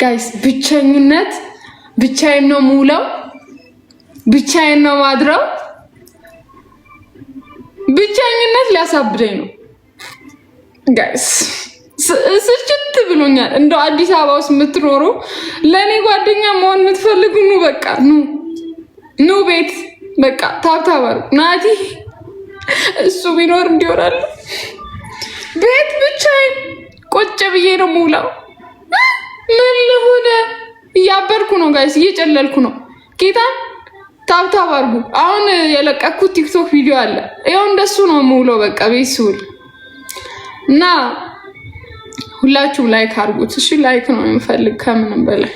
ጋይስ ብቸኝነት ብቻዬን ነው ሙለው ብቻዬን ነው ማድረው ብቸኝነት ሊያሳብደኝ ነው ጋይስ ስልችት ብሎኛል እንደው አዲስ አበባ ውስጥ የምትኖሩ ለኔ ጓደኛ መሆን የምትፈልጉ ነው በቃ ኑ ቤት በቃ ታብታባሩ ናቲ እሱ ቢኖር እንዲወራል ቤት ብቻዬን ቁጭ ብዬ ነው ሙላው ምን ልሁን እያበርኩ ነው ጋይስ እየጨለልኩ ነው ጌታ ታብታባሩ አሁን የለቀኩት ቲክቶክ ቪዲዮ አለ ይሄው እንደሱ ነው ሙለው በቃ ቤት ስውል እና ሁላችሁም ላይክ አድርጉት እሺ ላይክ ነው የምፈልግ ከምንም በላይ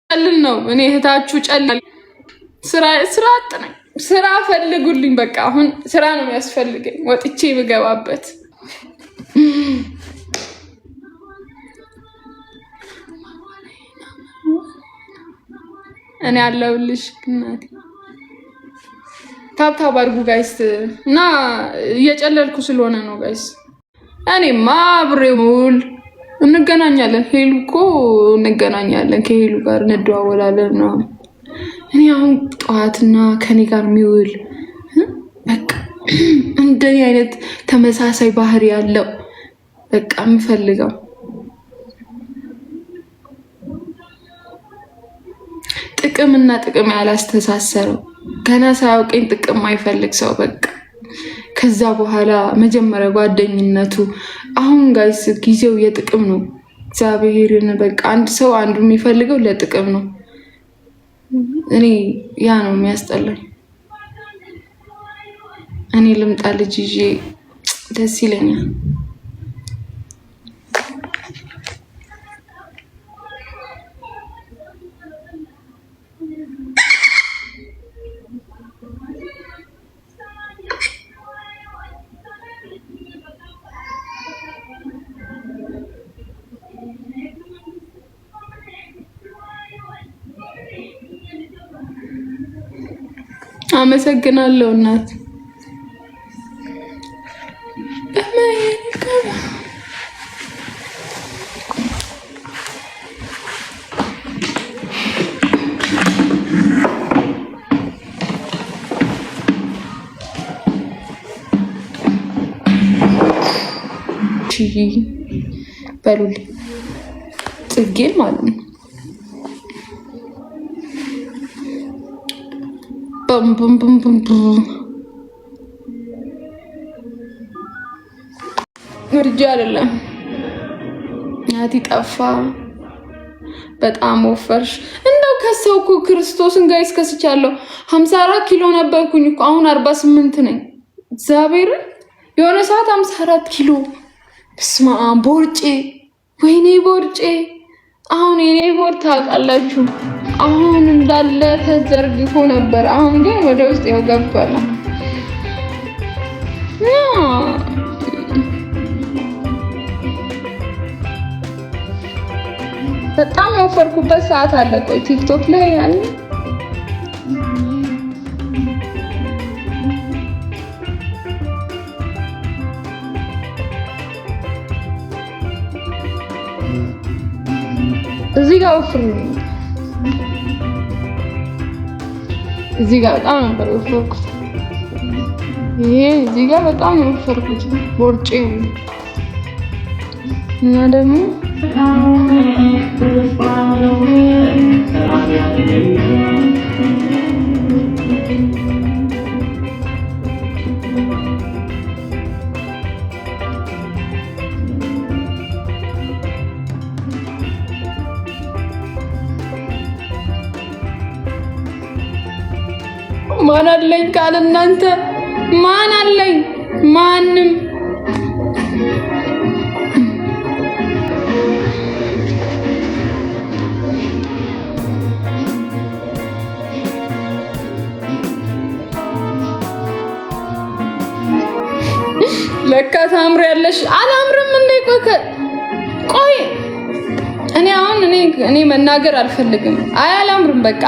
ጨልል ነው እኔ እህታችሁ ጨልል ስራ አጥነኝ ስራ ፈልጉልኝ በቃ አሁን ስራ ነው የሚያስፈልገኝ ወጥቼ ብገባበት እኔ አለሁልሽ እናቴ ታብታብ አድርጉ ጋይስ እና እየጨለልኩ ስለሆነ ነው ጋይስ እኔማ አብሬውል እንገናኛለን ሄሉ እኮ እንገናኛለን ከሄሉ ጋር እንደዋወላለን ነው እኔ አሁን ጧትና ከኔ ጋር የሚውል በቃ እንደኔ አይነት ተመሳሳይ ባህሪ ያለው በቃ የምፈልገው ጥቅምና ጥቅም ያላስተሳሰረው ገና ሳያውቀኝ ጥቅም አይፈልግ ሰው በቃ ከዛ በኋላ መጀመሪያ ጓደኝነቱ አሁን ጋይስ ጊዜው የጥቅም ነው እግዚአብሔርን በቃ አንድ ሰው አንዱ የሚፈልገው ለጥቅም ነው እኔ ያ ነው የሚያስጠላኝ እኔ ልምጣ ልጅ ይዤ ደስ ይለኛል አመሰግናለሁ እናት በሉል ጽጌን ማለት ነው bum bum bum bum bum ወርጃ አይደለም ናቲ ጠፋ በጣም ወፈርሽ እንደው ከሰው እኮ ክርስቶስን ጋይስ ከስቻለሁ 54 ኪሎ ነበርኩኝ እኮ አሁን 48 ነኝ እግዚአብሔር የሆነ ሰዓት 54 ኪሎ በስመ አብ ቦርጬ ወይኔ ቦርጬ አሁን የኔ ቦርታ ታውቃላችሁ አሁን እንዳለ ተዘርግፎ ነበር አሁን ግን ወደ ውስጥ ያው ገብቷል በጣም ወፈርኩበት ሰዓት አለ ቆይ ቲክቶክ ላይ ያለ እዚህ ጋር ወፍሩ እዚህ ጋር በጣም ነበር ወፈርኩት ይሄ እዚህ ጋር በጣም ወፈርኩት ቦርጬ እና ደግሞ ማን አለኝ ካለ እናንተ ማን አለኝ ማንም ለካ ታምሪያለሽ አላምርም እንዴ ቆይ እኔ አሁን እኔ መናገር አልፈልግም አይ አላምርም በቃ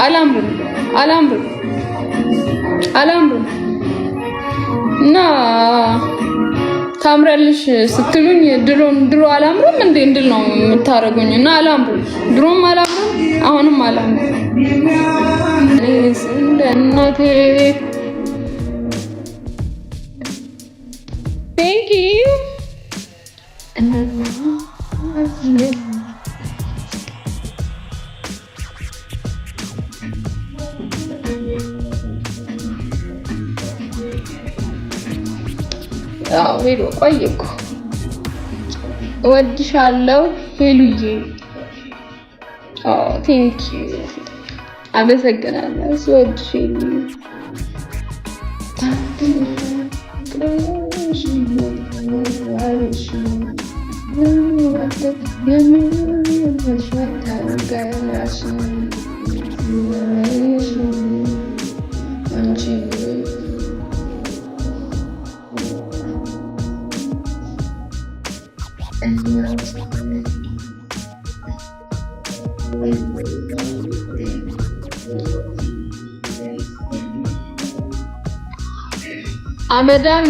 አላምርም እና ታምራለሽ ስትሉኝ ድሮ አላምርም እንዴ እንድል ነው የምታረጉኝ እና አላምርም። ድሮም አላምርም፣ አሁንም አላምርም። እኔስ እንደ እናቴ Thank you. ሄሎ ቆየኩ። እወድሻለሁ ሄሉዬ። ቴንክ ዩ አመሰግናለሁ። ስወድሽኝ አመዳም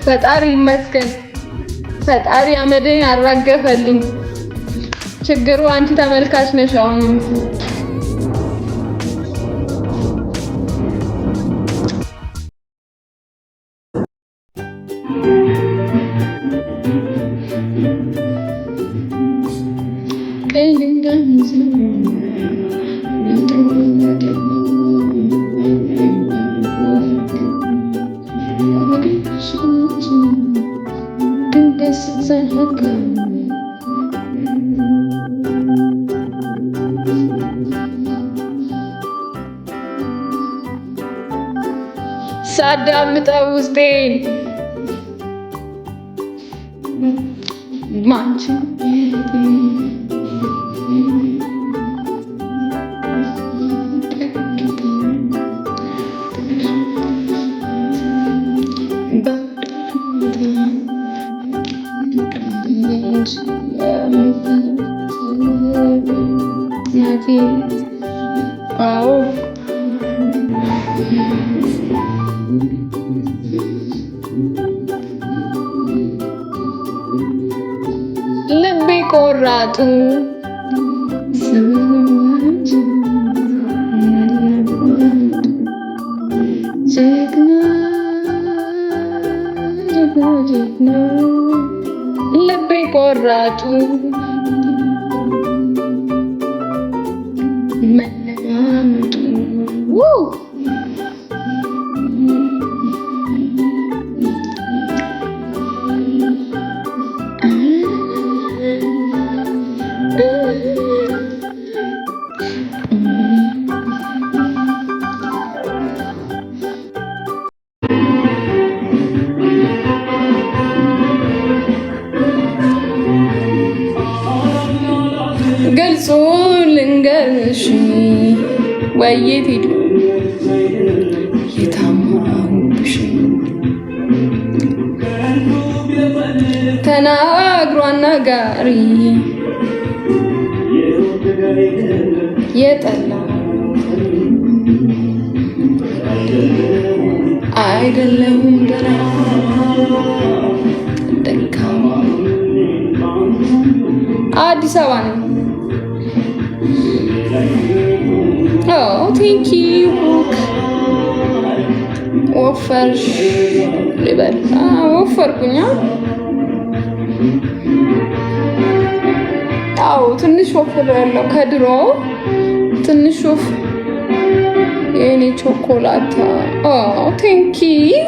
ፈጣሪ ይመስገን። ፈጣሪ አመዴን አራገፈልኝ። ችግሩ አንቺ ተመልካች ነሽ። አሁን ሳዳምጠው ውስጤን ማንቺ ልቤ ቆራጡ ልቤ ቆራጡ መለማመጡ ገልጾ ልንገርሽ ወየት ሄዱ የታማሁብሽ ተናግሮ አናጋሪ የጠላ አይደለሁም ደህና ደካማ አዲስ አበባ ነኝ። ቴንክ ዩ ወፈርሽ ልበል ወፈርኩኛ። ትንሽ ወፍር ያለው ከድሮ ትንሽ ወፍ የኔ ቾኮላታ ቴንክ ዩ